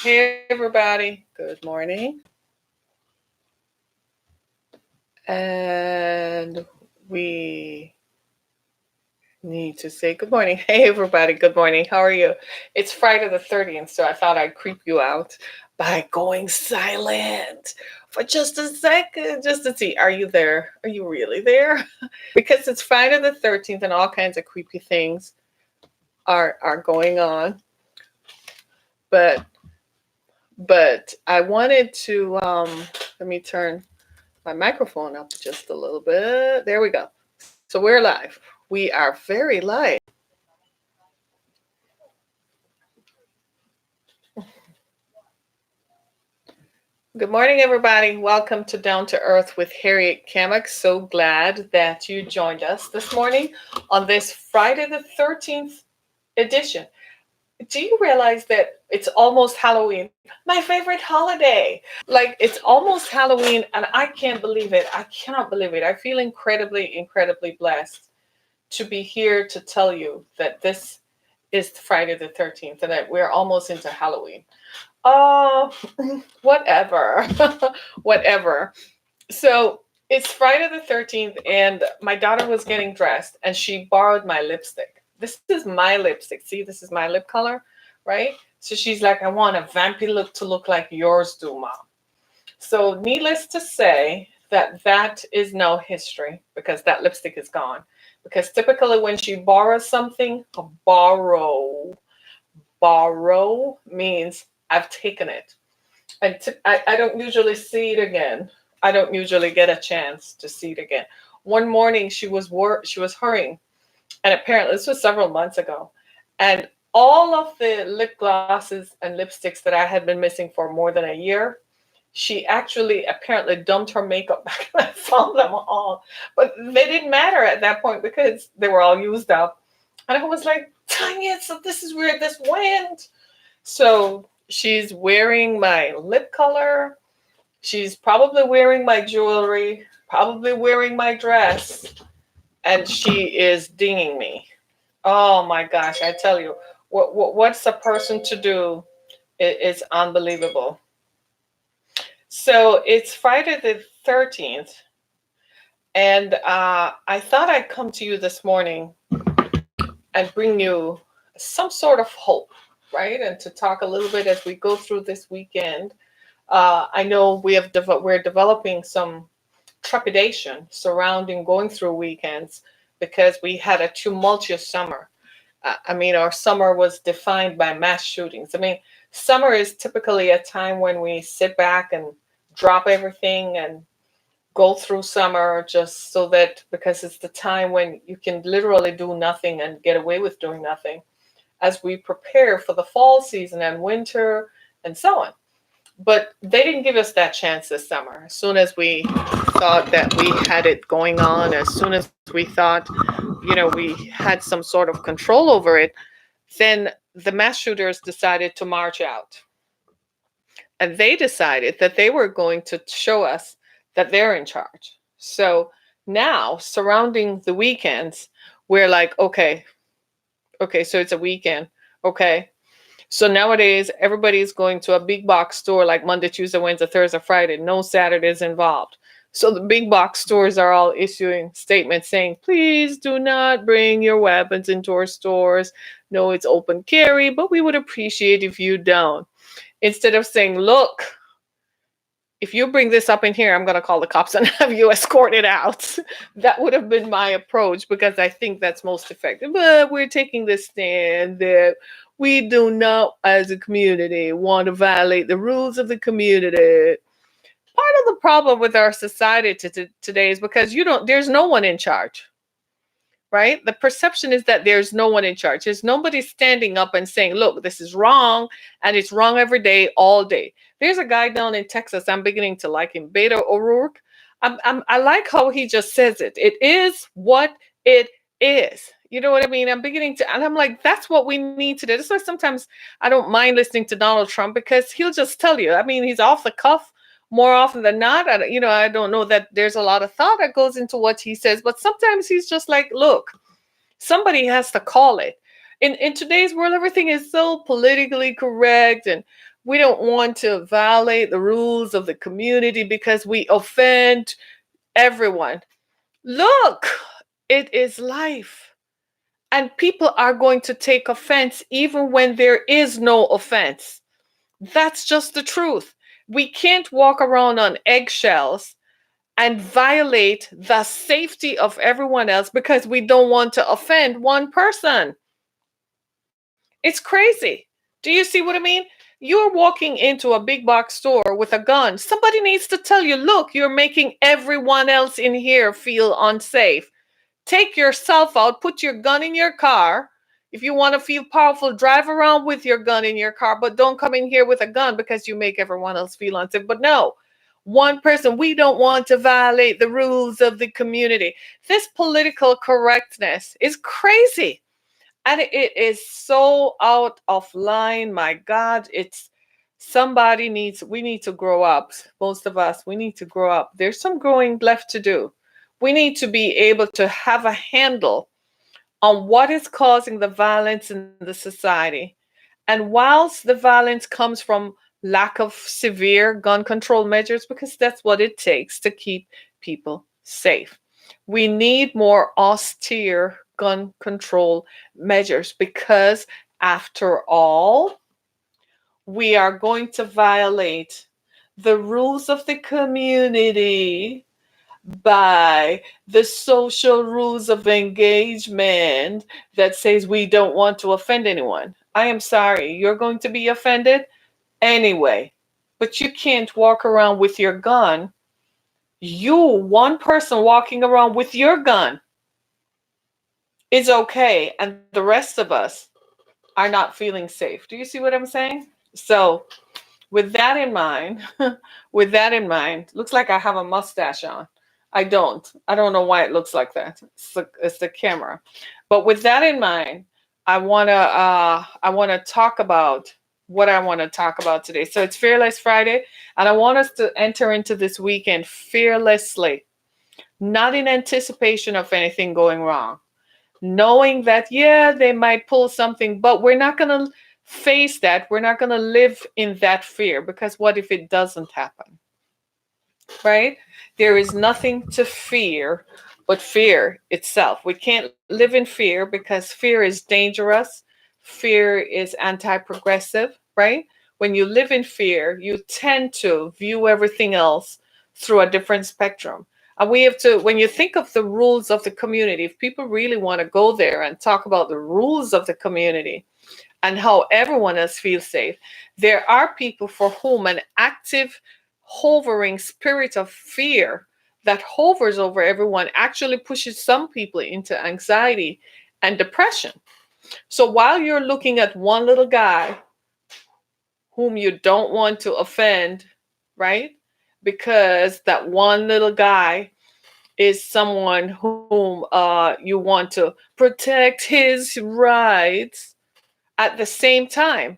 Hey, everybody. Good morning. And we need to say good morning. Hey, everybody. Good morning. How are you? It's Friday the 30th, so I thought I'd creep you out by going silent for just a second, just to see, are you there? Are you really there? Because it's Friday the 13th and all kinds of creepy things are going on. But I wanted to let me turn my microphone up just a little bit. There we go. So we're live. We are very live. Good morning, everybody. Welcome to Down to Earth with Harriet Kamek. So glad that you joined us this morning on this Friday the 13th edition. Do you realize that it's almost Halloween? My favorite holiday. Like, it's almost Halloween, and I can't believe it. I cannot believe it. I feel incredibly, incredibly blessed to be here to tell you that this is Friday the 13th and that we're almost into Halloween. Oh, whatever. Whatever. So it's Friday the 13th, and my daughter was getting dressed and she borrowed my lipstick. This is my lipstick. See, this is my lip color, right? So she's like, I want a vampy look to look like yours do, Mom. So, needless to say, that is now history because that lipstick is gone. Because typically, when she borrows something, borrow means I've taken it. And I don't usually see it again. I don't usually get a chance to see it again. One morning, she was hurrying, and apparently this was several months ago, and all of the lip glosses and lipsticks that I had been missing for more than a year, she actually apparently dumped her makeup back and I found them all. But they didn't matter at that point because they were all used up. And I was like, dang it, so this is where this went. So she's wearing my lip color. She's probably wearing my jewelry, probably wearing my dress, and she is dinging me. Oh my gosh, I tell you, what's a person to do? It's unbelievable. So it's Friday the 13th, and I thought I'd come to you this morning and bring you some sort of hope, right? And to talk a little bit as we go through this weekend. I know we're developing some trepidation surrounding going through weekends because we had a tumultuous summer. I mean, our summer was defined by mass shootings. I mean, summer is typically a time when we sit back and drop everything and go through summer just so that because it's the time when you can literally do nothing and get away with doing nothing as we prepare for the fall season and winter and so on. But they didn't give us that chance this summer. As soon as we thought that we had it going on, as soon as we thought, we had some sort of control over it, then the mass shooters decided to march out. And they decided that they were going to show us that they're in charge. So now, surrounding the weekends, we're like, okay, so it's a weekend. Okay. So nowadays, everybody's going to a big box store like Monday, Tuesday, Wednesday, Thursday, Friday. No Saturdays involved. So the big box stores are all issuing statements saying, please do not bring your weapons into our stores. No, it's open carry, but we would appreciate if you don't. Instead of saying, look, if you bring this up in here, I'm going to call the cops and have you escorted out. That would have been my approach because I think that's most effective. But we're taking this stand that we do not, as a community, want to violate the rules of the community. Part of the problem with our society today is because there's no one in charge, right? The perception is that there's no one in charge. There's nobody standing up and saying, look, this is wrong, and it's wrong every day, all day. There's a guy down in Texas, I'm beginning to like him, Beto O'Rourke. I like how he just says it. It is what it is. You know what I mean? I'm beginning to, and I'm like, that's what we need to do. That's why sometimes I don't mind listening to Donald Trump because he'll just tell you. I mean, he's off the cuff more often than not. I don't know that there's a lot of thought that goes into what he says, but sometimes he's just like, look, somebody has to call it. In today's world, everything is so politically correct, and we don't want to violate the rules of the community because we offend everyone. Look, it is life. And people are going to take offense even when there is no offense. That's just the truth. We can't walk around on eggshells and violate the safety of everyone else because we don't want to offend one person. It's crazy. Do you see what I mean? You're walking into a big box store with a gun. Somebody needs to tell you, look, you're making everyone else in here feel unsafe. Take yourself out, put your gun in your car. If you want to feel powerful, drive around with your gun in your car, but don't come in here with a gun because you make everyone else feel unsafe. But no, one person, we don't want to violate the rules of the community. This political correctness is crazy. And it is so out of line. My God, it's we need to grow up. Most of us, we need to grow up. There's some growing left to do. We need to be able to have a handle on what is causing the violence in the society. And whilst the violence comes from lack of severe gun control measures, because that's what it takes to keep people safe, we need more austere gun control measures because, after all, we are going to violate the rules of the community by the social rules of engagement that says we don't want to offend anyone. I am sorry, you're going to be offended anyway, but you can't walk around with your gun. You, one person walking around with your gun, is okay, and the rest of us are not feeling safe. Do you see what I'm saying? So, with that in mind, with that in mind, looks like I have a mustache on. I don't. I don't know why it looks like that. It's the camera. But with that in mind, I wanna talk about what I want to talk about today. So it's Fearless Friday, and I want us to enter into this weekend fearlessly, not in anticipation of anything going wrong, knowing that, yeah, they might pull something, but we're not going to face that. We're not going to live in that fear, because what if it doesn't happen? Right? There is nothing to fear but fear itself. We can't live in fear because fear is dangerous. Fear is anti progressive, right? When you live in fear, you tend to view everything else through a different spectrum. And we have to, when you think of the rules of the community, if people really want to go there and talk about the rules of the community and how everyone else feels safe, there are people for whom an active, hovering spirit of fear that hovers over everyone actually pushes some people into anxiety and depression. So while you're looking at one little guy whom you don't want to offend, right? Because that one little guy is someone whom you want to protect his rights. At the same time,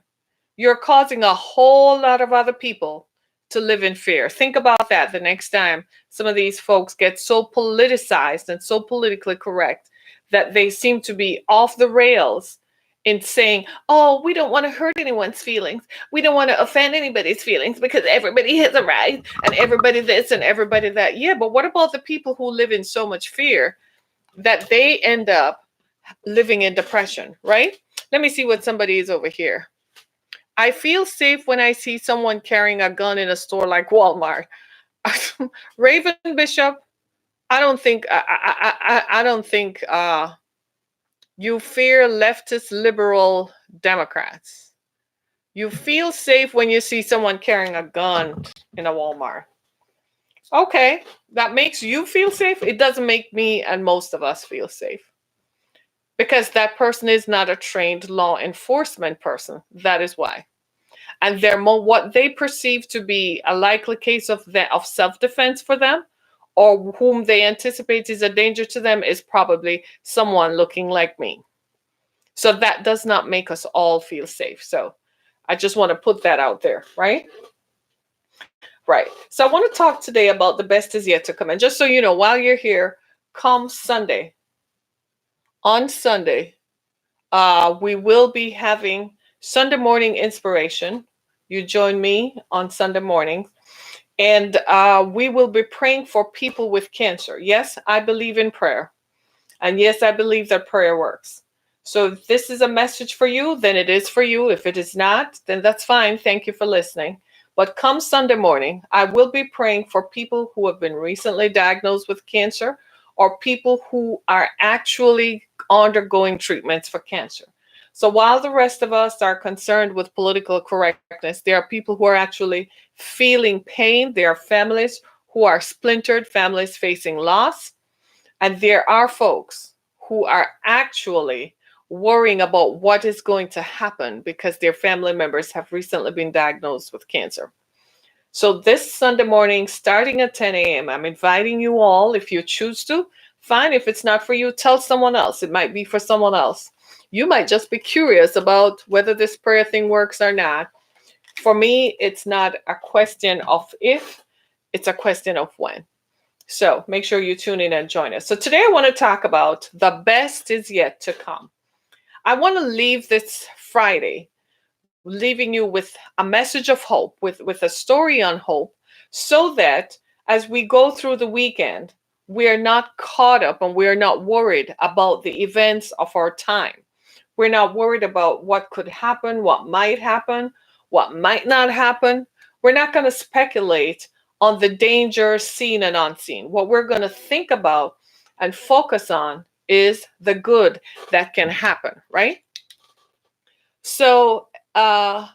you're causing a whole lot of other people to live in fear. Think about that the next time some of these folks get so politicized and so politically correct that they seem to be off the rails in saying, oh, we don't want to hurt anyone's feelings. We don't want to offend anybody's feelings because everybody has a right, and everybody this and everybody that. Yeah, but what about the people who live in so much fear that they end up living in depression, right? Let me see what somebody is over here. I feel safe when I see someone carrying a gun in a store like Walmart. Raven Bishop, I don't think you fear leftist liberal Democrats. You feel safe when you see someone carrying a gun in a Walmart. Okay, that makes you feel safe. It doesn't make me and most of us feel safe, because that person is not a trained law enforcement person. That is why. And they're more what they perceive to be a likely case of self-defense for them, or whom they anticipate is a danger to them, is probably someone looking like me. So that does not make us all feel safe. So I just want to put that out there, right? Right. So I want to talk today about the best is yet to come. And just so you know, while you're here, come Sunday, on Sunday, We will be having Sunday morning inspiration. You join me on Sunday morning, and we will be praying for people with cancer. Yes, I believe in prayer. And yes, I believe that prayer works. So if this is a message for you, then it is for you. If it is not, then that's fine. Thank you for listening. But come Sunday morning, I will be praying for people who have been recently diagnosed with cancer or people who are actually undergoing treatments for cancer. So while the rest of us are concerned with political correctness, there are people who are actually feeling pain. There are families who are splintered, families facing loss, and there are folks who are actually worrying about what is going to happen because their family members have recently been diagnosed with cancer. So, this Sunday morning, starting at 10 a.m., I'm inviting you all, if you choose to. Fine. If it's not for you, tell someone else. It might be for someone else. You might just be curious about whether this prayer thing works or not. For me, it's not a question of if, it's a question of when. So make sure you tune in and join us. So today I want to talk about the best is yet to come. I want to leave this Friday, leaving you with a message of hope, with a story on hope, so that as we go through the weekend, we're not caught up and we're not worried about the events of our time. We're not worried about what could happen, what might not happen. We're not going to speculate on the dangers seen and unseen. What we're going to think about and focus on is the good that can happen, right? So, so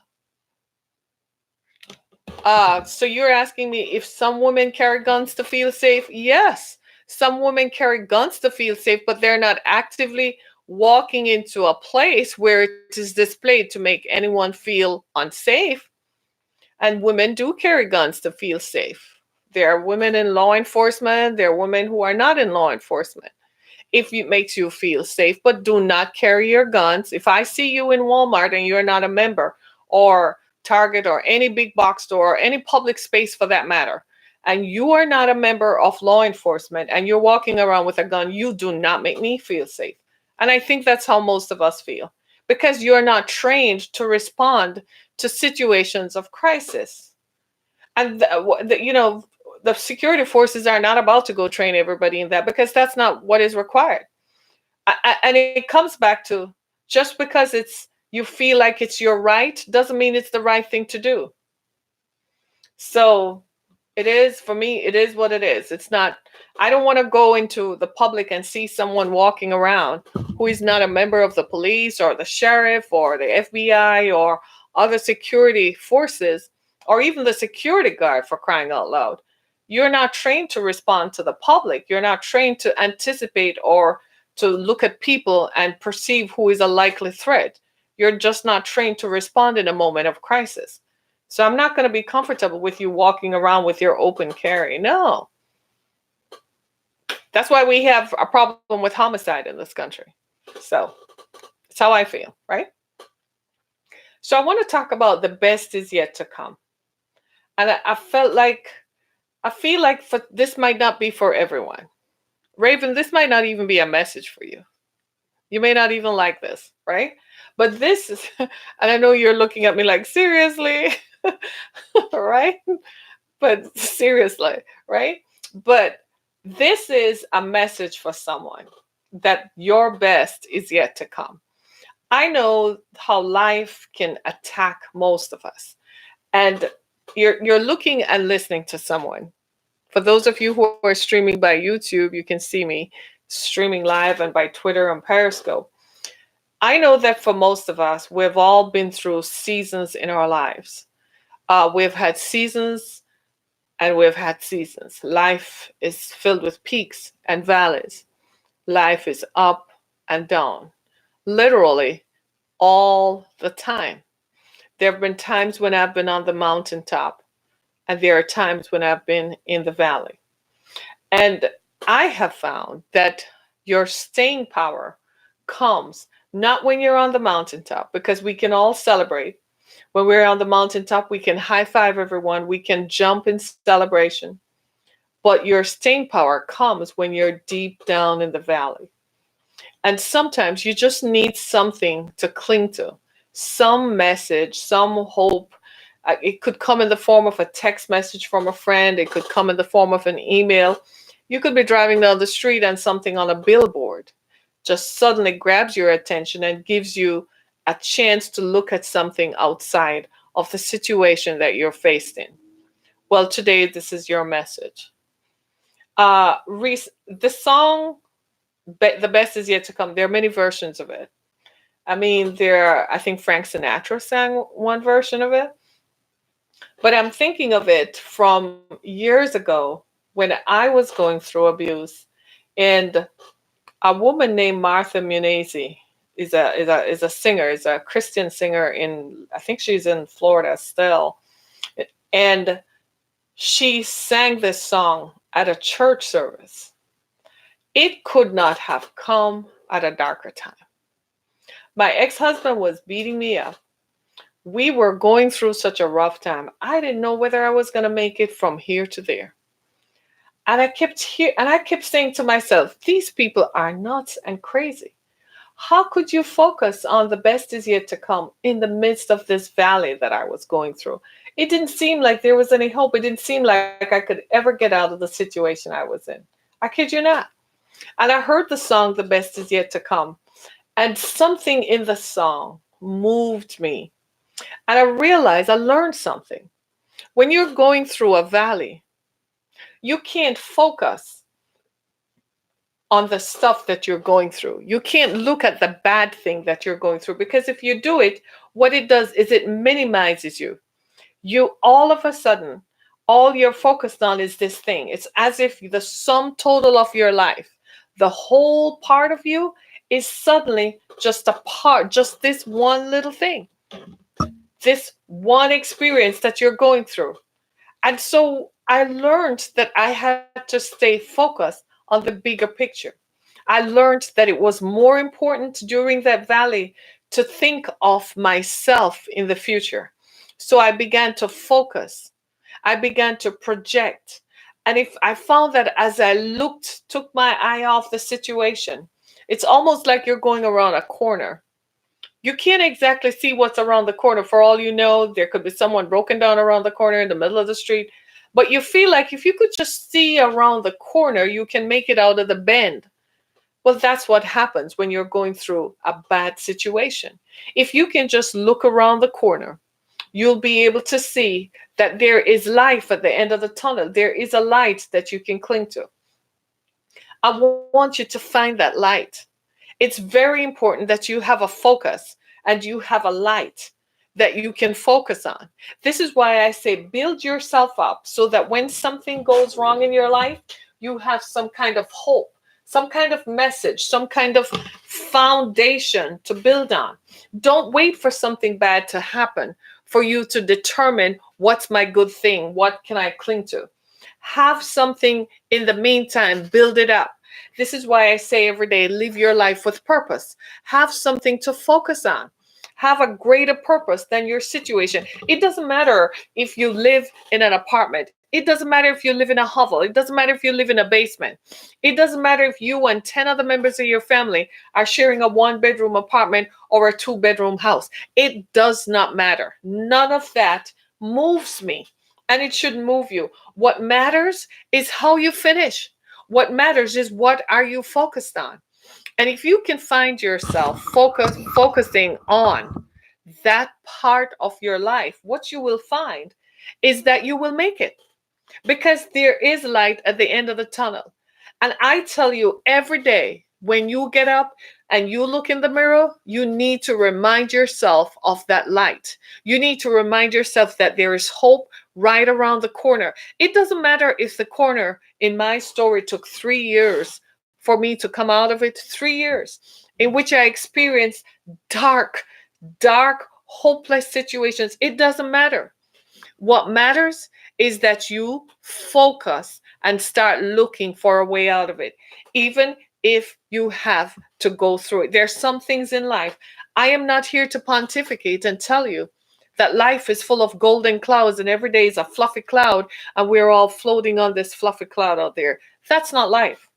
you're asking me if some women carry guns to feel safe? Yes, some women carry guns to feel safe, but they're not actively walking into a place where it is displayed to make anyone feel unsafe. And women do carry guns to feel safe. There are women in law enforcement, there are women who are not in law enforcement. If it makes you feel safe, but do not carry your guns. If I see you in Walmart and you're not a member, or Target, or any big box store, or any public space for that matter, and you are not a member of law enforcement and you're walking around with a gun, you do not make me feel safe. And I think that's how most of us feel, because you're not trained to respond to situations of crisis. And the security forces are not about to go train everybody in that, because that's not what is required. And it comes back to, just because it's you feel like it's your right doesn't mean it's the right thing to do. So it is, for me, it is what it is. It's not, I don't want to go into the public and see someone walking around who is not a member of the police or the sheriff or the FBI or other security forces, or even the security guard, for crying out loud. You're not trained to respond to the public. You're not trained to anticipate or to look at people and perceive who is a likely threat. You're just not trained to respond in a moment of crisis. So I'm not going to be comfortable with you walking around with your open carry. No. That's why we have a problem with homicide in this country. So it's how I feel, right? So I want to talk about the best is yet to come. And I feel like this might not be for everyone. Raven, this might not even be a message for you. You may not even like this, right? But this is, and I know you're looking at me like, seriously, right? But seriously, right? But this is a message for someone, that your best is yet to come. I know how life can attack most of us. And you're looking and listening to someone. For those of you who are streaming by YouTube, you can see me streaming live, and by Twitter and Periscope. I know that for most of us, we've all been through seasons in our lives. We've had seasons and we've had seasons. Life is filled with peaks and valleys. Life is up and down, literally all the time. There have been times when I've been on the mountaintop, and there are times when I've been in the valley. And I have found that your staying power comes not when you're on the mountaintop, because we can all celebrate. When we're on the mountaintop, we can high five everyone, we can jump in celebration. But your staying power comes when you're deep down in the valley. And sometimes you just need something to cling to, some message, some hope. It could come in the form of a text message from a friend, it could come in the form of an email. You could be driving down the street and something on a billboard just suddenly grabs your attention and gives you a chance to look at something outside of the situation that you're faced in. Well, today, this is your message. The song "The Best Is Yet to Come," there are many versions of it. I think Frank Sinatra sang one version of it, but I'm thinking of it from years ago when I was going through abuse, and a woman named Martha Munizzi is a singer, is a Christian singer in, I think she's in Florida still, and she sang this song at a church service. It could not have come at a darker time. My ex-husband was beating me up. We were going through such a rough time. I didn't know whether I was going to make it from here to there. And I kept saying to myself, these people are nuts and crazy. How could you focus on the best is yet to come in the midst of this valley that I was going through? It didn't seem like there was any hope. It didn't seem like I could ever get out of the situation I was in. I kid you not. And I heard the song, "The Best Is Yet to Come," and something in the song moved me. And I realized I learned something. When you're going through a valley, you can't focus on the stuff that you're going through. You can't look at the bad thing that you're going through, because if you do it, what it does is it minimizes you. You all of a sudden, all you're focused on is this thing. It's as if the sum total of your life, the whole part of you, is suddenly just a part, just this one little thing, this one experience that you're going through. And so I learned that I had to stay focused on the bigger picture. I learned that it was more important during that valley to think of myself in the future. So I began to focus. I began to project. And if I found that as I looked, took my eye off the situation, it's almost like you're going around a corner. You can't exactly see what's around the corner. For all you know, there could be someone broken down around the corner in the middle of the street. But you feel like if you could just see around the corner, you can make it out of the bend. Well, that's what happens when you're going through a bad situation. If you can just look around the corner, you'll be able to see that there is life at the end of the tunnel. There is a light that you can cling to. I want you to find that light. It's very important that you have a focus and you have a light that you can focus on. This is why I say build yourself up so that when something goes wrong in your life, you have some kind of hope, some kind of message, some kind of foundation to build on. Don't wait for something bad to happen for you to determine what's my good thing, what can I cling to. Have something in the meantime, build it up. This is why I say every day, live your life with purpose. Have something to focus on. Have a greater purpose than your situation. It doesn't matter if you live in an apartment. It doesn't matter if you live in a hovel. It doesn't matter if you live in a basement. It doesn't matter if you and 10 other members of your family are sharing a one-bedroom apartment or a two-bedroom house. It does not matter. None of that moves me, and it shouldn't move you. What matters is how you finish. What matters is what are you focused on. And if you can find yourself focusing on that part of your life, what you will find is that you will make it, because there is light at the end of the tunnel. And I tell you, every day when you get up and you look in the mirror, you need to remind yourself of that light. You need to remind yourself that there is hope right around the corner. It doesn't matter if the corner in my story took 3 years for me to come out of it, 3 years in which I experienced dark, dark, hopeless situations. It doesn't matter. What matters is that you focus and start looking for a way out of it, even if you have to go through it. There's some things in life. I am not here to pontificate and tell you that life is full of golden clouds and every day is a fluffy cloud and we're all floating on this fluffy cloud out there. That's not life.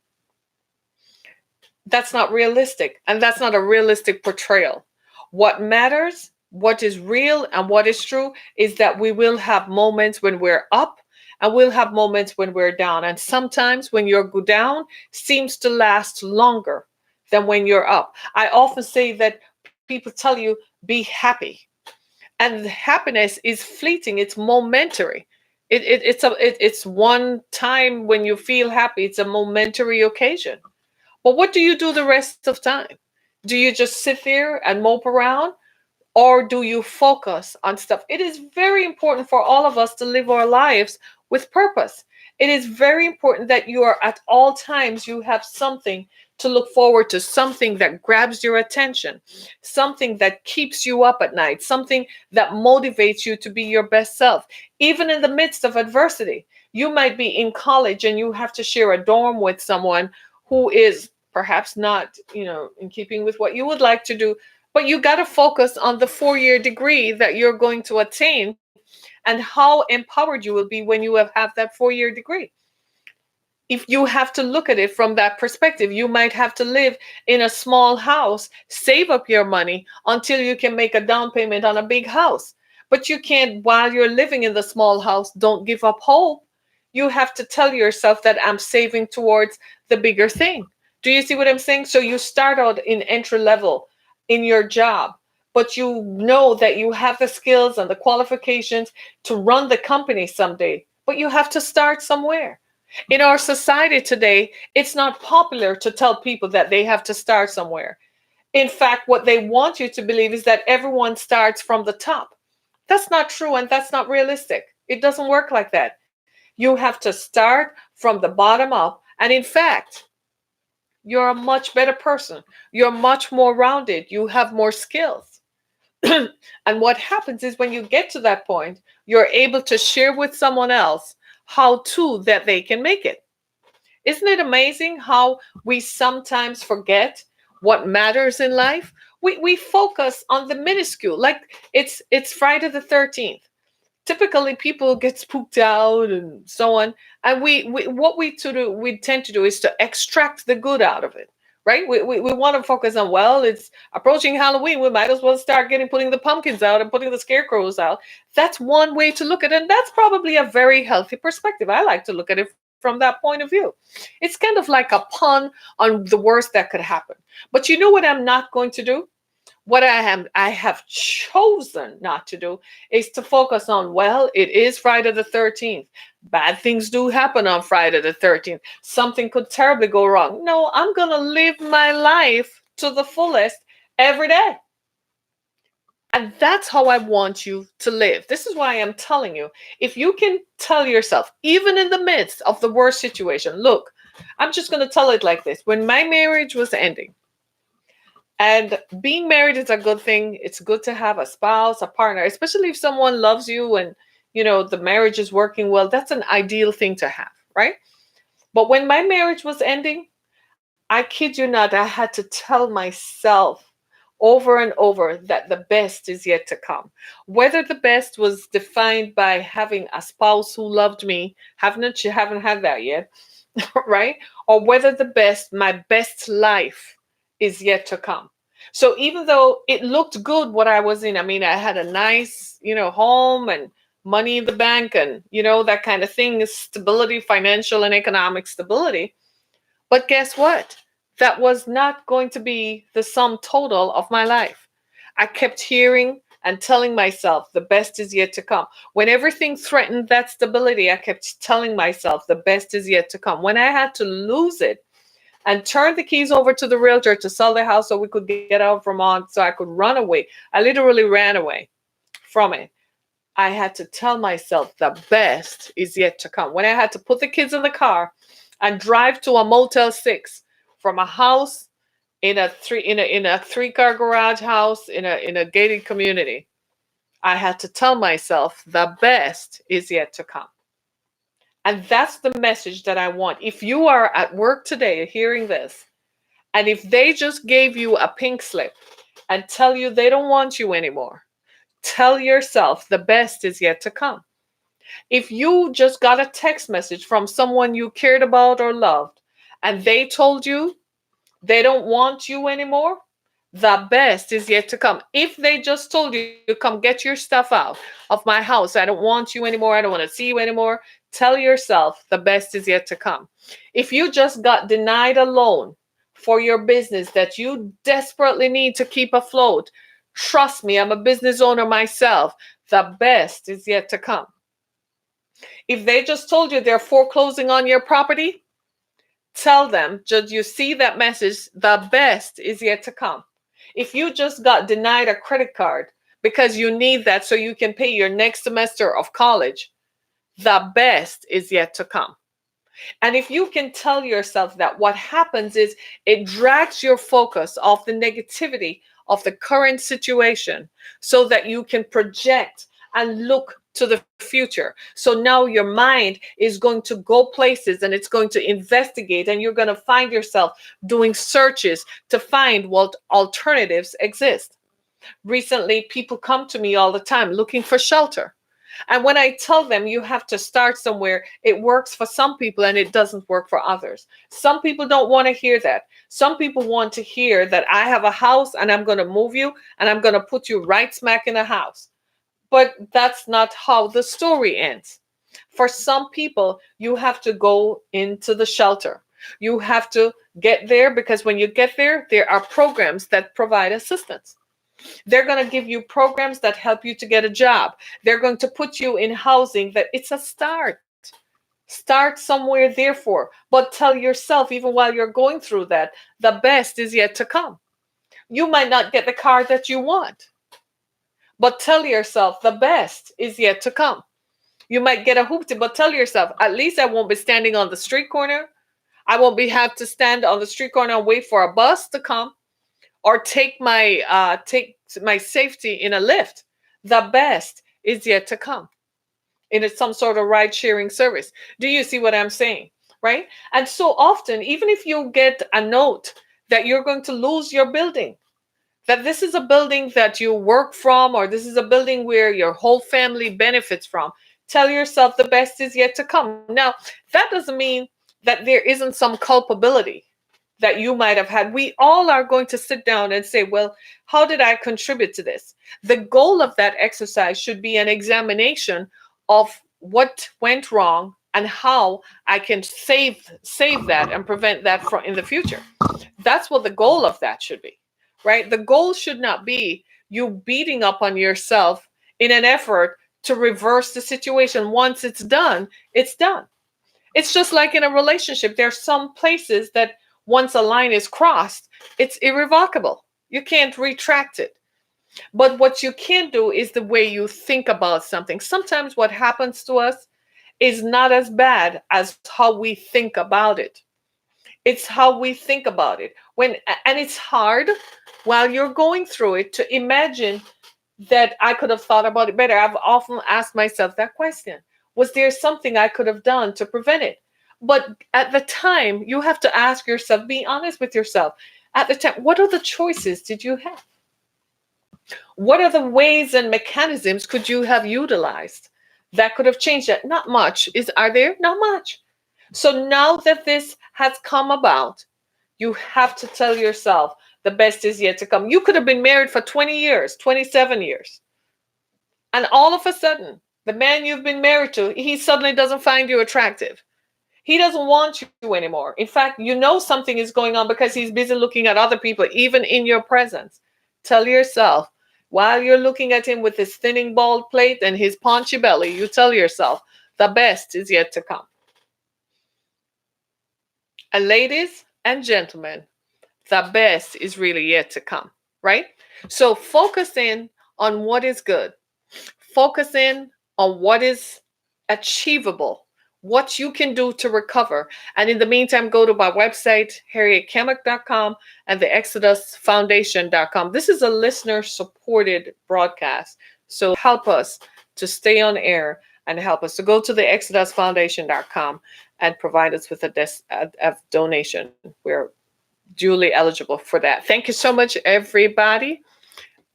That's not realistic. And that's not a realistic portrayal. What matters, what is real, and what is true is that we will have moments when we're up and we'll have moments when we're down. And sometimes when you're go down seems to last longer than when you're up. I often say that people tell you, be happy. And happiness is fleeting, it's momentary. It's one time when you feel happy, it's a momentary occasion. But what do you do the rest of time? Do you just sit there and mope around, or do you focus on stuff? It is very important for all of us to live our lives with purpose. It is very important that you are at all times, you have something to look forward to, something that grabs your attention, something that keeps you up at night, something that motivates you to be your best self. Even in the midst of adversity, you might be in college and you have to share a dorm with someone who is perhaps not, in keeping with what you would like to do, but you got to focus on the 4 year degree that you're going to attain and how empowered you will be when you have that 4 year degree. If you have to look at it from that perspective, you might have to live in a small house, save up your money until you can make a down payment on a big house. But you can't, while you're living in the small house, don't give up hope. You have to tell yourself that I'm saving towards the bigger thing. Do you see what I'm saying? So you start out in entry level in your job, but you know that you have the skills and the qualifications to run the company someday. But you have to start somewhere. In our society today, it's not popular to tell people that they have to start somewhere. In fact, what they want you to believe is that everyone starts from the top. That's not true and that's not realistic. It doesn't work like that. You have to start from the bottom up. And in fact, you're a much better person. You're much more rounded. You have more skills. And what happens is when you get to that point, you're able to share with someone else how to that they can make it. Isn't it amazing how we sometimes forget what matters in life? We focus on the minuscule, like it's Friday the 13th. Typically people get spooked out and so on, and we what we tend to do is to extract the good out of it, right? We want to focus on, well, it's approaching Halloween, we might as well start getting putting the pumpkins out and putting the scarecrows out. That's one way to look at it, and that's probably a very healthy perspective. I like to look at it from that point of view. It's kind of like a pun on the worst that could happen. But you know what I'm not going to do? What I have chosen not to do is to focus on, well, it is Friday the 13th. Bad things do happen on Friday the 13th. Something could terribly go wrong. No, I'm going to live my life to the fullest every day. And that's how I want you to live. This is why I'm telling you, if you can tell yourself, even in the midst of the worst situation, look, I'm just going to tell it like this. When my marriage was ending, and being married is a good thing. It's good to have a spouse, a partner, especially if someone loves you and the marriage is working well. That's an ideal thing to have, right? But when my marriage was ending, I kid you not, I had to tell myself over and over that the best is yet to come. Whether the best was defined by having a spouse who loved me, haven't had that yet, right? Or whether my best life is yet to come. So even though it looked good what I was in, I mean, I had a nice, home and money in the bank and, that kind of thing, stability, financial and economic stability. But guess what? That was not going to be the sum total of my life. I kept hearing and telling myself the best is yet to come. When everything threatened that stability, I kept telling myself the best is yet to come. When I had to lose it, and turned the keys over to the realtor to sell the house so we could get out from on, so I could run away. I literally ran away from it. I had to tell myself the best is yet to come. When I had to put the kids in the car and drive to a Motel 6 from a house in a three-car garage house in a gated community, I had to tell myself the best is yet to come. And that's the message that I want. If you are at work today hearing this, and if they just gave you a pink slip and tell you they don't want you anymore, tell yourself the best is yet to come. If you just got a text message from someone you cared about or loved, and they told you They don't want you anymore. The best is yet to come. If they just told you, come get your stuff out of my house, I don't want you anymore, I don't want to see you anymore, tell yourself the best is yet to come. If you just got denied a loan for your business that you desperately need to keep afloat, trust me, I'm a business owner myself. The best is yet to come. If they just told you they're foreclosing on your property, tell them, just you see that message, the best is yet to come. If you just got denied a credit card because you need that so you can pay your next semester of college, the best is yet to come. And if you can tell yourself that, what happens is it drags your focus off the negativity of the current situation so that you can project and look to the future. So now your mind is going to go places and it's going to investigate, and you're going to find yourself doing searches to find what alternatives exist. Recently, people come to me all the time looking for shelter. And when I tell them you have to start somewhere, it works for some people and it doesn't work for others. Some people don't want to hear that. Some people want to hear that I have a house and I'm going to move you and I'm going to put you right smack in a house. But that's not how the story ends. For some people, you have to go into the shelter. You have to get there because when you get there, there are programs that provide assistance. They're going to give you programs that help you to get a job. They're going to put you in housing that it's a start. Start somewhere, therefore. But tell yourself, even while you're going through that, the best is yet to come. You might not get the car that you want, but tell yourself the best is yet to come. You might get a hoopty, but tell yourself, at least I won't be standing on the street corner. I won't be have to stand on the street corner and wait for a bus to come, or take my safety in a lift. The best is yet to come in some sort of ride sharing service. Do you see what I'm saying? Right? And so often, even if you get a note that you're going to lose your building, that this is a building that you work from, or this is a building where your whole family benefits from, tell yourself the best is yet to come. Now, that doesn't mean that there isn't some culpability that you might have had. We all are going to sit down and say, well, how did I contribute to this? The goal of that exercise should be an examination of what went wrong and how I can save that and prevent that from in the future. That's what the goal of that should be, right? The goal should not be you beating up on yourself in an effort to reverse the situation. Once it's done, it's done. It's just like in a relationship. There are some places that once a line is crossed, it's irrevocable. You can't retract it. But what you can do is the way you think about something. Sometimes what happens to us is not as bad as how we think about it. It's how we think about it. And it's hard while you're going through it to imagine that I could have thought about it better. I've often asked myself that question. Was there something I could have done to prevent it? But at the time, you have to ask yourself, be honest with yourself. At the time, what other choices did you have? What other ways and mechanisms could you have utilized that could have changed that? Not much. Are there? Not much. So now that this has come about, you have to tell yourself the best is yet to come. You could have been married for 20 years, 27 years. And all of a sudden, the man you've been married to, he suddenly doesn't find you attractive. He doesn't want you anymore. In fact, you know something is going on because he's busy looking at other people, even in your presence. Tell yourself, while you're looking at him with his thinning bald plate and his paunchy belly, you tell yourself, the best is yet to come. And ladies and gentlemen, the best is really yet to come, right? So focus in on what is good. Focus in on what is achievable, what you can do to recover. And in the meantime, go to my website, harrietkemick.com and the exodusfoundation.com. This is a listener-supported broadcast. So help us to stay on air and help us to go to the exodusfoundation.com and provide us with a donation. We're duly eligible for that. Thank you so much, everybody.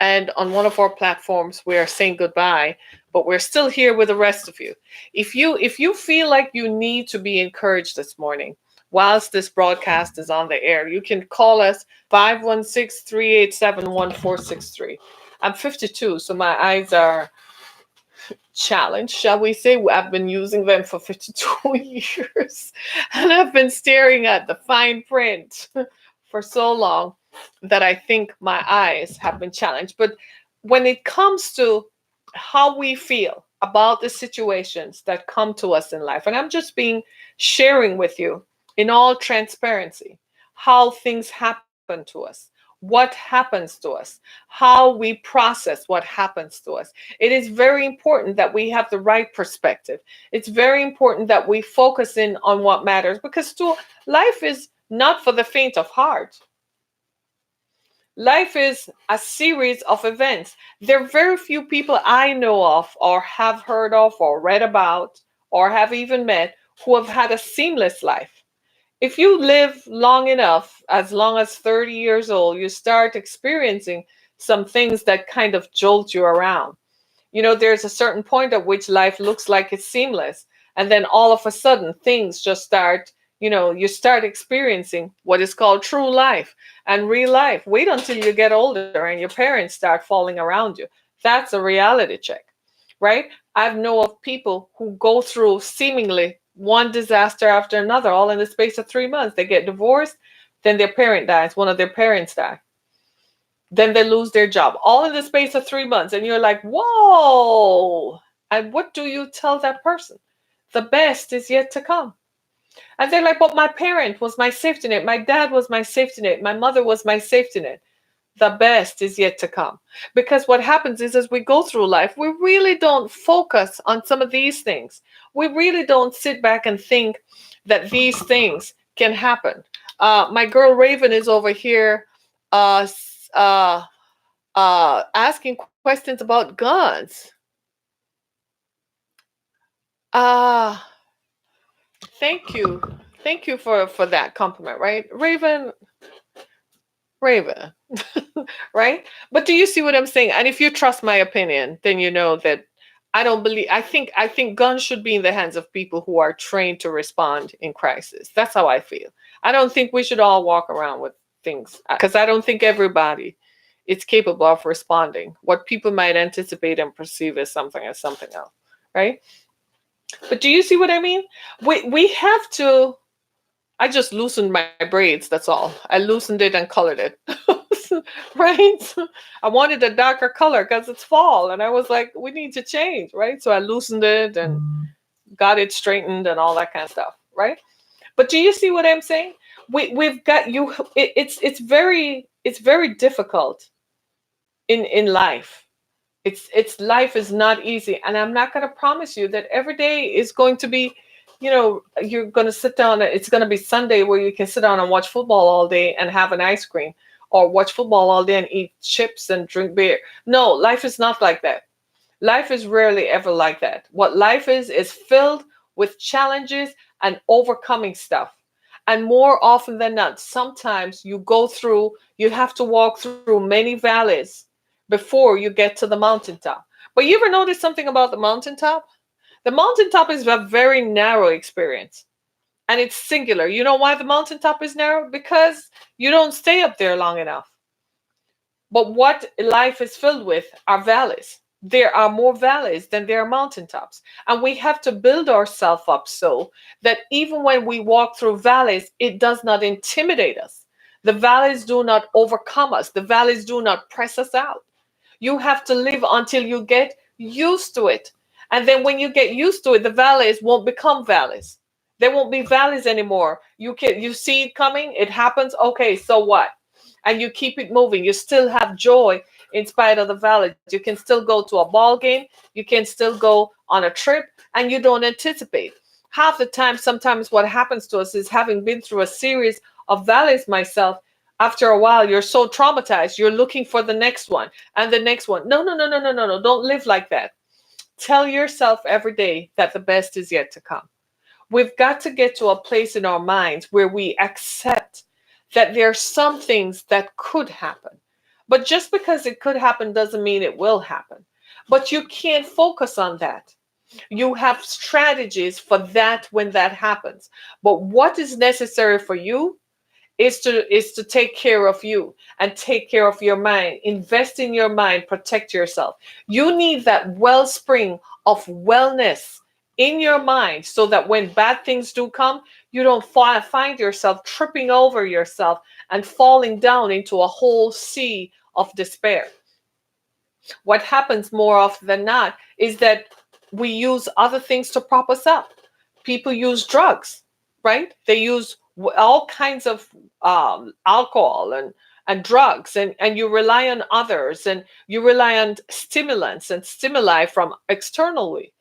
And on one of our platforms, we are saying goodbye, but we're still here with the rest of you. If you feel like you need to be encouraged this morning, whilst this broadcast is on the air. You can call us 516-387-1463. I'm 52, so my eyes are challenged, shall we say. I've been using them for 52 years, and I've been staring at the fine print for so long that I think my eyes have been challenged. But when it comes to how we feel about the situations that come to us in life, and I'm just being sharing with you in all transparency how things happen to us, what happens to us, how we process what happens to us. It is very important that we have the right perspective. It's very important that we focus in on what matters, because life is not for the faint of heart. Life is a series of events. There are very few people I know of, or have heard of, or read about, or have even met who have had a seamless life. If you live long enough, as long as 30 years old, you start experiencing some things that kind of jolt you around. There's a certain point at which life looks like it's seamless. And then all of a sudden, things just start, you start experiencing what is called true life and real life. Wait until you get older and your parents start falling around you. That's a reality check, right? I've know of people who go through seemingly one disaster after another, all in the space of 3 months. They get divorced, then their parent dies, one of their parents die. Then they lose their job, all in the space of 3 months. And you're like, whoa. And what do you tell that person? The best is yet to come. And they're like, but my parent was my safety net. My dad was my safety net. My mother was my safety net. The best is yet to come. Because what happens is, as we go through life, we really don't focus on some of these things. We really don't sit back and think that these things can happen. My girl Raven is over here uh, asking questions about guns. Uh, Thank you. Thank you for that compliment, right? Raven, right? But do you see what I'm saying? And if you trust my opinion, then you know that I think guns should be in the hands of people who are trained to respond in crisis. That's how I feel. I don't think we should all walk around with things, because I don't think everybody is capable of responding. What people might anticipate and perceive as something else, right? But do you see what I mean? We have to. I just loosened my braids. That's all. I loosened it and colored it. Right? I wanted a darker color because it's fall, and I was like, we need to change, right? So I loosened it and got it straightened and all that kind of stuff, right? But do you see what I'm saying? We've got you. It's very difficult in life. It's life is not easy, and I'm not going to promise you that every day is going to be, you're going to sit down. It's going to be Sunday where you can sit down and watch football all day and have an ice cream, or watch football all day and eat chips and drink beer. No, life is not like that. Life is rarely ever like that. What life is filled with challenges and overcoming stuff. And more often than not, sometimes you have to walk through many valleys before you get to the mountaintop. But you ever notice something about the mountaintop? The mountaintop is a very narrow experience, and it's singular. You know why the mountaintop is narrow? Because you don't stay up there long enough. But what life is filled with are valleys. There are more valleys than there are mountaintops. And we have to build ourselves up so that even when we walk through valleys, it does not intimidate us. The valleys do not overcome us. The valleys do not press us out. You have to live until you get used to it. And then when you get used to it, the valleys won't become valleys. There won't be valleys anymore. You see it coming, it happens. Okay, so what? And you keep it moving. You still have joy in spite of the valleys. You can still go to a ball game. You can still go on a trip, and you don't anticipate. Half the time, sometimes what happens to us is, having been through a series of valleys myself, after a while, you're so traumatized, you're looking for the next one and the next one. No, no, no, no, no, no, no. Don't live like that. Tell yourself every day that the best is yet to come. We've got to get to a place in our minds where we accept that there are some things that could happen. But just because it could happen doesn't mean it will happen. But you can't focus on that. You have strategies for that when that happens. But what is necessary for you is to take care of you and take care of your mind. Invest in your mind, protect yourself. You need that wellspring of wellness in your mind so that when bad things do come, you don't find yourself tripping over yourself and falling down into a whole sea of despair. What happens more often than not is that we use other things to prop us up. People use drugs, right? They use all kinds of alcohol and drugs, and you rely on others, and you rely on stimulants and stimuli from externally.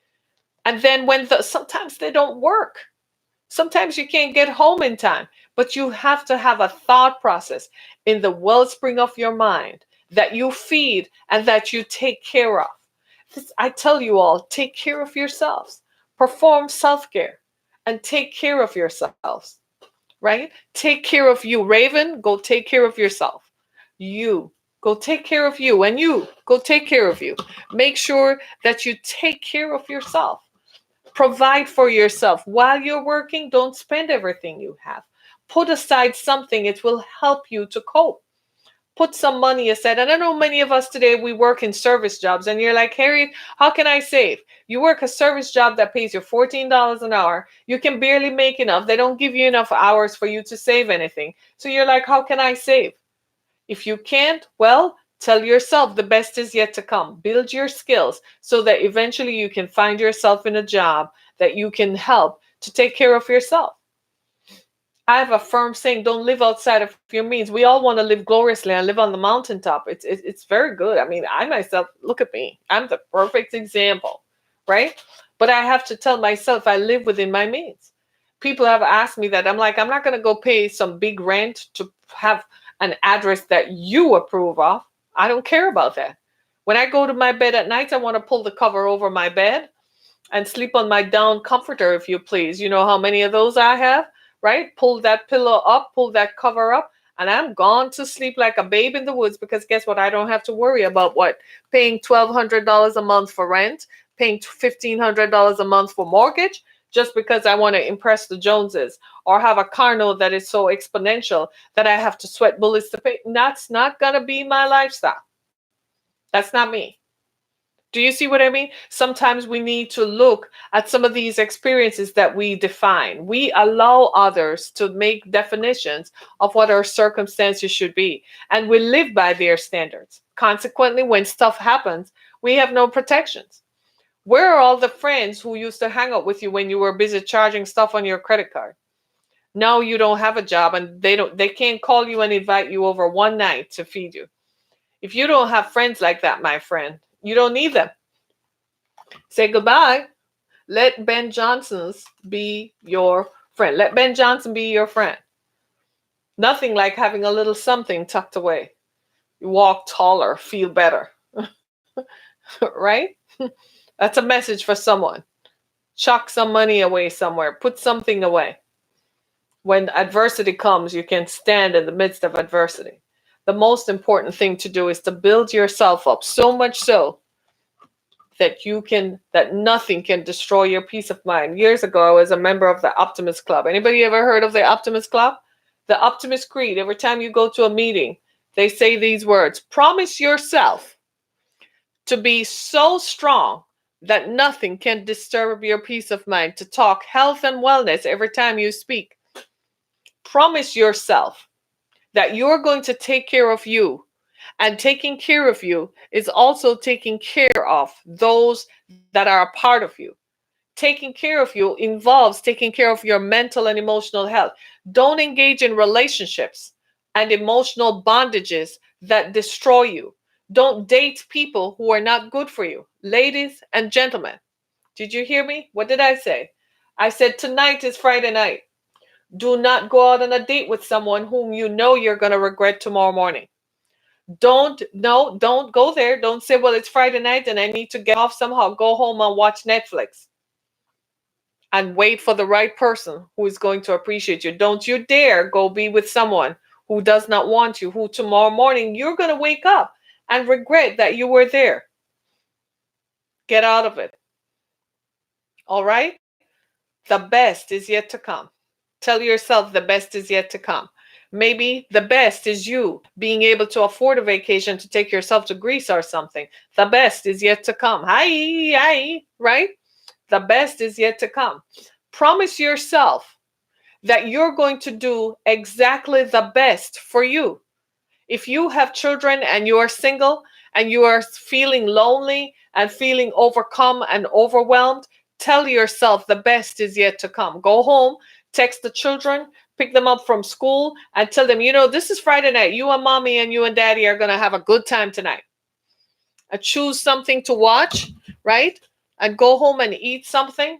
And then sometimes they don't work. Sometimes you can't get home in time, but you have to have a thought process in the wellspring of your mind that you feed and that you take care of. I tell you all, take care of yourselves, perform self care, and take care of yourselves, right? Take care of you. Raven, go take care of yourself. You go take care of you, and you go take care of you. Make sure that you take care of yourself. Provide for yourself. While you're working, don't spend everything you have. Put aside something, it will help you to cope. Put some money aside. And I know many of us today, we work in service jobs, and you're like, Harry, how can I save? You work a service job that pays you $14 an hour. You can barely make enough. They don't give you enough hours for you to save anything. So you're like, how can I save? If you can't, well, tell yourself the best is yet to come. Build your skills so that eventually you can find yourself in a job that you can help to take care of yourself. I have a firm saying, don't live outside of your means. We all want to live gloriously and live on the mountaintop. It's very good. I mean, I myself, look at me. I'm the perfect example, right? But I have to tell myself I live within my means. People have asked me that. I'm like, I'm not going to go pay some big rent to have an address that you approve of. I don't care about that. When I go to my bed at night, I want to pull the cover over my bed and sleep on my down comforter, if you please. You know how many of those I have, right? Pull that pillow up, pull that cover up, and I'm gone to sleep like a babe in the woods, because guess what? I don't have to worry about what? Paying $1,200 a month for rent, paying $1,500 a month for mortgage, just because I want to impress the Joneses, or have a car note that is so exponential that I have to sweat bullets to pay. That's not going to be my lifestyle. That's not me. Do you see what I mean? Sometimes we need to look at some of these experiences that we define. We allow others to make definitions of what our circumstances should be, and we live by their standards. Consequently, when stuff happens, we have no protections. Where are all the friends who used to hang out with you when you were busy charging stuff on your credit card? Now you don't have a job, and they can't call you and invite you over one night to feed you. If you don't have friends like that, my friend, you don't need them. Say goodbye. Let Ben Johnson's be your friend. Let Ben Johnson be your friend. Nothing like having a little something tucked away. You walk taller, feel better. Right? That's a message for someone. Chuck some money away somewhere. Put something away. When adversity comes, you can stand in the midst of adversity. The most important thing to do is to build yourself up, so much so that nothing can destroy your peace of mind. Years ago, I was a member of the Optimist Club. Anybody ever heard of the Optimist Club? The Optimist Creed. Every time you go to a meeting, they say these words: promise yourself to be so strong that nothing can disturb your peace of mind, to talk health and wellness every time you speak. Promise yourself that you're going to take care of you. And taking care of you is also taking care of those that are a part of you. Taking care of you involves taking care of your mental and emotional health. Don't engage in relationships and emotional bondages that destroy you. Don't date people who are not good for you. Ladies and gentlemen, did you hear me? What did I say? I said tonight is Friday night. Do not go out on a date with someone whom you know you're going to regret tomorrow morning. Don't go there. Don't say, well, it's Friday night and I need to get off somehow. Go home and watch Netflix and wait for the right person who is going to appreciate you. Don't you dare go be with someone who does not want you, who tomorrow morning you're going to wake up and regret that you were there. Get out of it. All right? The best is yet to come. Tell yourself the best is yet to come. Maybe the best is you being able to afford a vacation to take yourself to Greece or something. The best is yet to come. Hi, hi, right? The best is yet to come. Promise yourself that you're going to do exactly the best for you. If you have children and you are single and you are feeling lonely and feeling overcome and overwhelmed, tell yourself the best is yet to come. Go home, text the children, pick them up from school, and tell them, this is Friday night. You and mommy and you and daddy are going to have a good time tonight. And choose something to watch, right? And go home and eat something,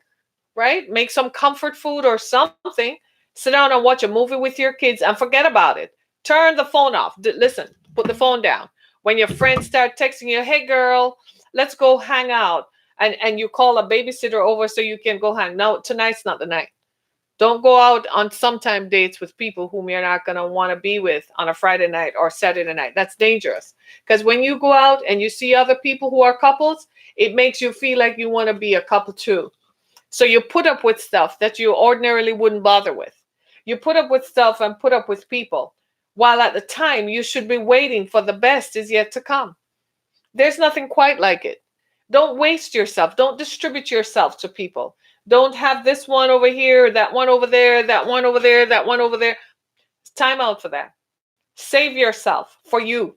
right? Make some comfort food or something. Sit down and watch a movie with your kids and forget about it. Turn the phone off. Listen, put the phone down. When your friends start texting you, hey girl, let's go hang out. And you call a babysitter over so you can go hang. No, tonight's not the night. Don't go out on sometime dates with people whom you're not going to want to be with on a Friday night or Saturday night. That's dangerous. Because when you go out and you see other people who are couples, it makes you feel like you want to be a couple too. So you put up with stuff that you ordinarily wouldn't bother with. You put up with stuff and put up with people, while at the time you should be waiting for the best is yet to come. There's nothing quite like it. Don't waste yourself. Don't distribute yourself to people. Don't have this one over here, that one over there, that one over there, that one over there. Time out for that. Save yourself for you.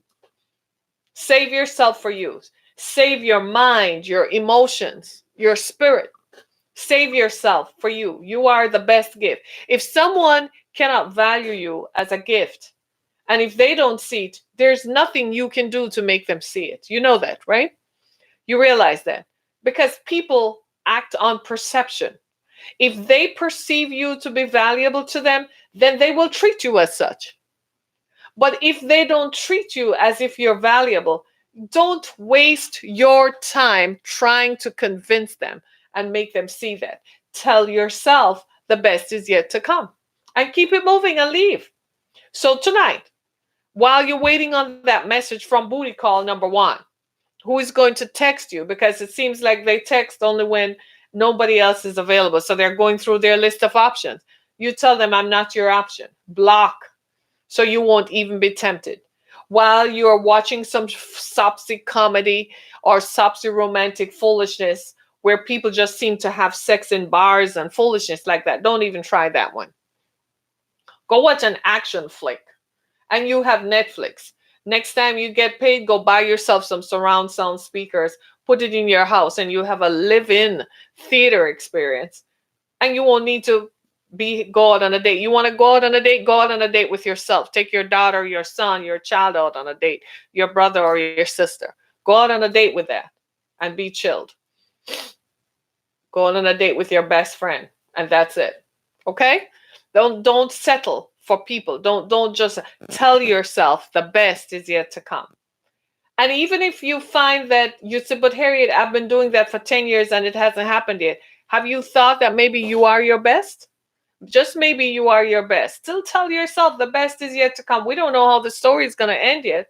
Save yourself for you. Save your mind, your emotions, your spirit. Save yourself for you. You are the best gift. If someone cannot value you as a gift, and if they don't see it, there's nothing you can do to make them see it. You know that, right? You realize that. Because people act on perception. If they perceive you to be valuable to them, then they will treat you as such. But if they don't treat you as if you're valuable, don't waste your time trying to convince them and make them see that. Tell yourself the best is yet to come and keep it moving and leave. So tonight, while you're waiting on that message from booty call number one, who is going to text you, because it seems like they text only when nobody else is available. So they're going through their list of options. You tell them, I'm not your option. Block, so you won't even be tempted. While you're watching some sopsy comedy or sopsy romantic foolishness where people just seem to have sex in bars and foolishness like that, don't even try that one. Go watch an action flick. And you have Netflix. Next time you get paid, go buy yourself some surround sound speakers, put it in your house, and you have a live-in theater experience. And you won't need to go out on a date. You want to go out on a date? Go out on a date with yourself. Take your daughter, your son, your child out on a date, your brother or your sister. Go out on a date with that and be chilled. Go out on a date with your best friend, and that's it. Okay? Don't settle for people. Don't just tell yourself the best is yet to come. And even if you find that you say, but Harriet, I've been doing that for 10 years and it hasn't happened yet. Have you thought that maybe you are your best? Just maybe you are your best. Still tell yourself the best is yet to come. We don't know how the story is going to end yet.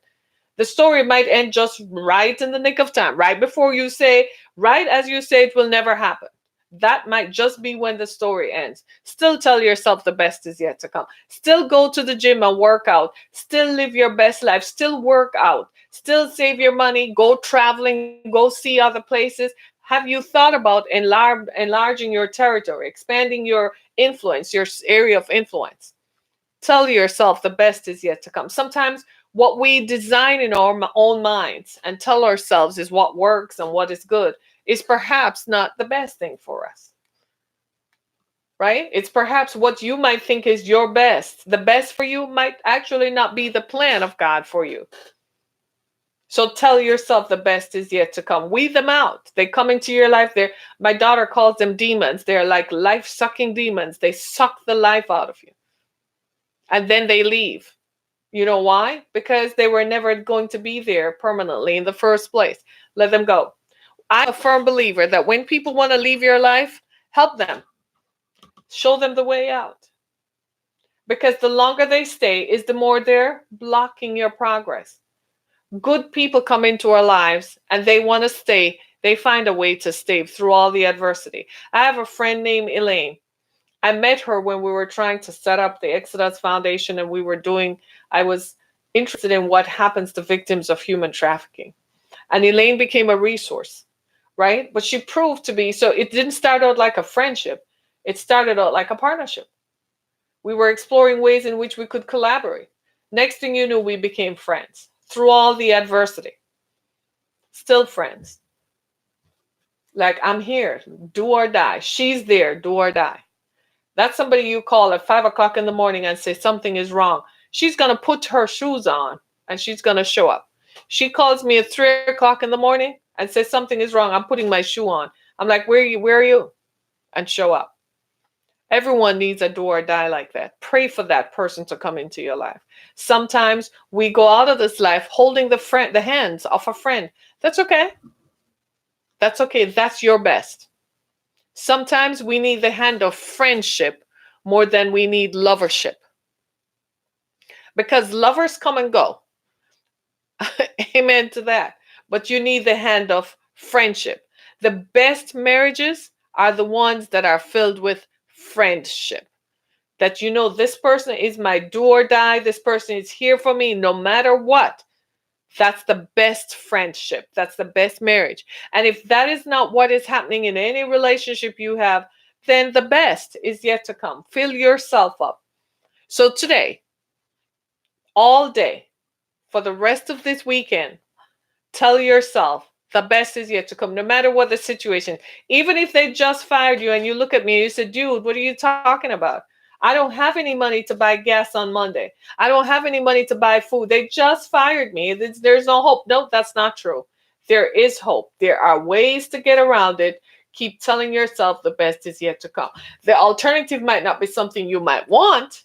The story might end just right in the nick of time, right before you say, right as you say it will never happen. That might just be when the story ends. Still tell yourself the best is yet to come. Still go to the gym and work out. Still live your best life. Still work out. Still save your money. Go traveling. Go see other places. Have you thought about enlarging your territory, expanding your influence, your area of influence? Tell yourself the best is yet to come. Sometimes what we design in our own minds and tell ourselves is what works and what is good is perhaps not the best thing for us. Right? It's perhaps what you might think is your best. The best for you might actually not be the plan of God for you. So tell yourself the best is yet to come. Weed them out. They come into your life. My daughter calls them demons. They're like life-sucking demons. They suck the life out of you. And then they leave. You know why? Because they were never going to be there permanently in the first place. Let them go. I'm a firm believer that when people want to leave your life, help them. Show them the way out. Because the longer they stay is the more they're blocking your progress. Good people come into our lives and they want to stay They find a way to stave through all the adversity. I have a friend named Elaine. I met her when we were trying to set up the Exodus Foundation, and I was interested in what happens to victims of human trafficking. And Elaine became a resource, right? But she proved to be, so it didn't start out like a friendship, it started out like a partnership. We were exploring ways in which we could collaborate. Next thing you knew, we became friends through all the adversity. Still friends. Like, I'm here, do or die. She's there, do or die. That's somebody you call at 5 o'clock in the morning and say something is wrong. She's going to put her shoes on and she's going to show up. She calls me at 3 o'clock in the morning and says something is wrong. I'm putting my shoe on. I'm like, where are you? Where are you? And show up. Everyone needs a do or die like that. Pray for that person to come into your life. Sometimes we go out of this life holding the hands of a friend. That's okay. That's okay. That's your best. Sometimes we need the hand of friendship more than we need lovership. Because lovers come and go. Amen to that. But you need the hand of friendship. The best marriages are the ones that are filled with friendship. That you know, this person is my do or die. This person is here for me no matter what. That's the best friendship. That's the best marriage. And if that is not what is happening in any relationship you have, then the best is yet to come. Fill yourself up. So today, all day, for the rest of this weekend, tell yourself the best is yet to come, no matter what the situation. Even if they just fired you and you look at me and you say, dude, what are you talking about? I don't have any money to buy gas on Monday. I don't have any money to buy food. They just fired me. There's no hope. No, that's not true. There is hope. There are ways to get around it. Keep telling yourself the best is yet to come. The alternative might not be something you might want,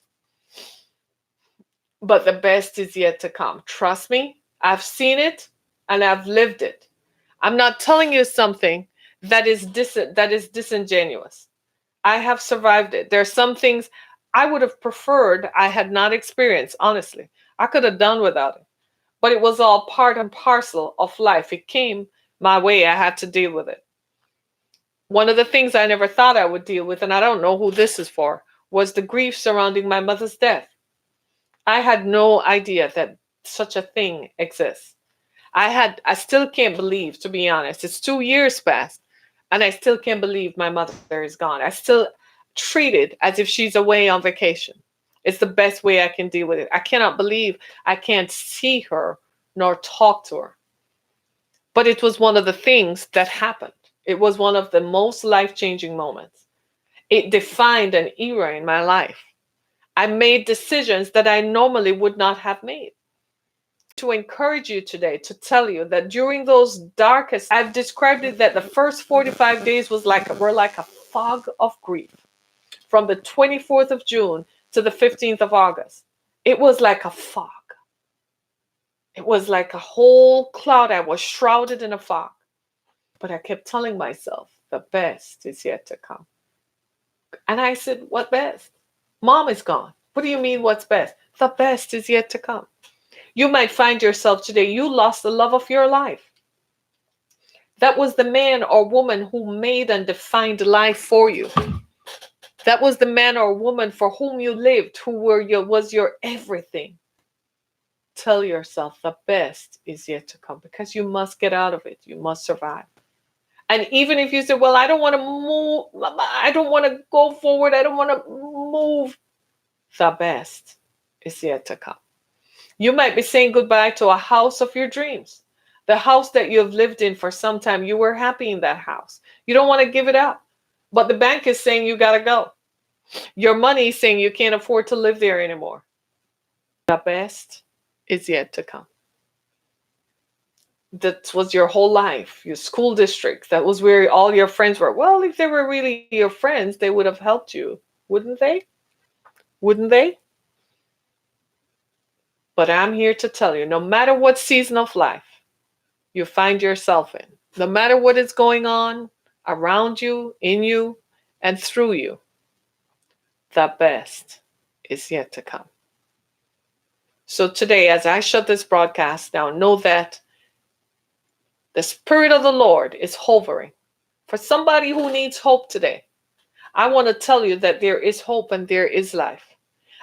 but the best is yet to come. Trust me, I've seen it and I've lived it. I'm not telling you something that is disingenuous. I have survived it. There are some things I would have preferred I had not experienced, honestly. I could have done without it. But it was all part and parcel of life. It came my way. I had to deal with it. One of the things I never thought I would deal with, and I don't know who this is for, was the grief surrounding my mother's death. I had no idea that such a thing exists. I still can't believe, to be honest, it's 2 years past, and I still can't believe my mother is gone. I still treat it as if she's away on vacation. It's the best way I can deal with it. I cannot believe I can't see her nor talk to her. But it was one of the things that happened. It was one of the most life-changing moments. It defined an era in my life. I made decisions that I normally would not have made. To encourage you today, to tell you that during those darkest, I've described it that the first 45 days were like a fog of grief. From the 24th of June to the 15th of August, it was like a fog. It was like a whole cloud. I was shrouded in a fog. But I kept telling myself, the best is yet to come. And I said, what best? Mom is gone. What do you mean, what's best? The best is yet to come. You might find yourself today, you lost the love of your life. That was the man or woman who made and defined life for you. That was the man or woman for whom you lived, who was your everything. Tell yourself the best is yet to come, because you must get out of it. You must survive. And even if you say, well, I don't want to move, I don't want to go forward, I don't want to move, the best is yet to come. You might be saying goodbye to a house of your dreams, the house that you have lived in for some time. You were happy in that house. You don't want to give it up. But the bank is saying you got to go. Your money is saying you can't afford to live there anymore. The best is yet to come. That was your whole life, your school district. That was where all your friends were. Well, if they were really your friends, they would have helped you, wouldn't they? Wouldn't they? But I'm here to tell you, no matter what season of life you find yourself in, no matter what is going on around you, in you, and through you, the best is yet to come. So today, as I shut this broadcast down, know that The Spirit of the Lord is hovering. For somebody who needs hope today, I want to tell you that there is hope and there is life.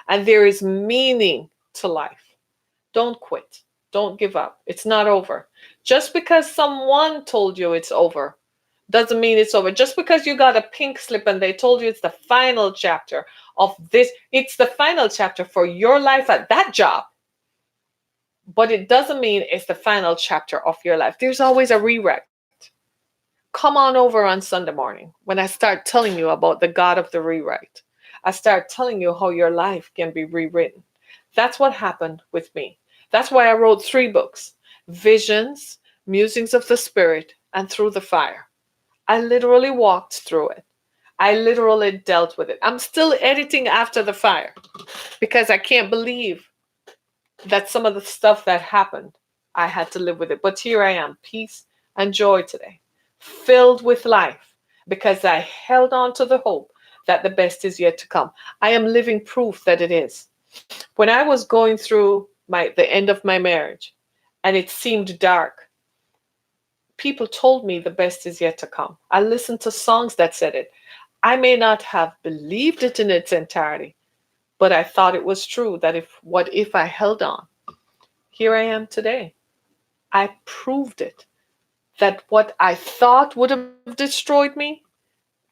And there is meaning to life. Don't quit. Don't give up. It's not over. Just because someone told you it's over doesn't mean it's over. Just because you got a pink slip and they told you it's the final chapter of this, it's the final chapter for your life at that job. But it doesn't mean it's the final chapter of your life. There's always a rewrite. Come on over on Sunday morning when I start telling you about the God of the rewrite. I start telling you how your life can be rewritten. That's what happened with me. That's why I wrote 3 books: Visions, Musings of the Spirit, and Through the Fire. I literally walked through it. I literally dealt with it. I'm still editing after the fire because I can't believe that some of the stuff that happened, I had to live with it. But here I am, peace and joy today, filled with life because I held on to the hope that the best is yet to come. I am living proof that it is. When I was going through the end of my marriage and it seemed dark, people told me the best is yet to come. I listened to songs that said it. I may not have believed it in its entirety, but I thought it was true that what if I held on? Here I am today. I proved it. That what I thought would have destroyed me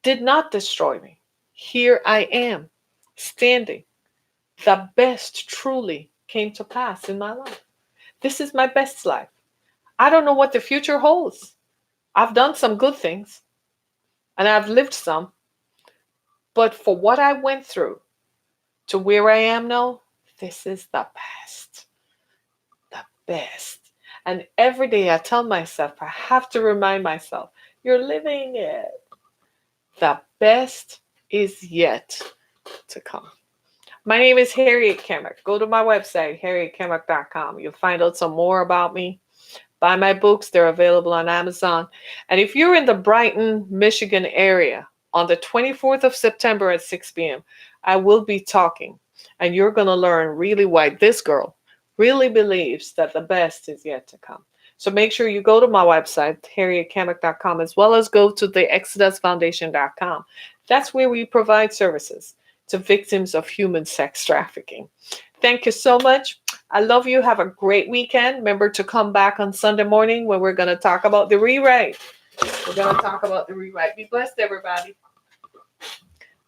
did not destroy me. Here I am, standing. The best truly came to pass in my life. This is my best life. I don't know what the future holds. I've done some good things and I've lived some, but for what I went through to where I am now, this is the best. The best. And every day I tell myself, I have to remind myself, you're living it. The best is yet to come. My name is Harriet Kemmick. Go to my website, harrietkemmick.com. You'll find out some more about me. Buy my books. They're available on Amazon. And if you're in the Brighton, Michigan area on the 24th of September at 6 p.m., I will be talking. And you're going to learn really why this girl really believes that the best is yet to come. So make sure you go to my website, harrietkemmick.com, as well as go to the exodusfoundation.com. That's where we provide services to victims of human sex trafficking. Thank you so much. I love you. Have a great weekend. Remember to come back on Sunday morning when we're going to talk about the rewrite. We're going to talk about the rewrite. Be blessed, everybody.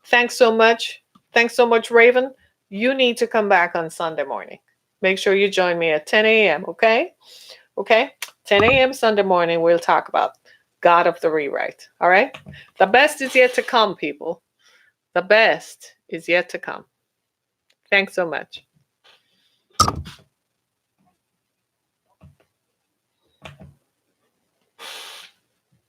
Thanks so much. Thanks so much, Raven. You need to come back on Sunday morning. Make sure you join me at 10 a.m., okay? Okay? 10 a.m. Sunday morning, we'll talk about God of the rewrite, all right? The best is yet to come, people. The best is yet to come. Thanks so much.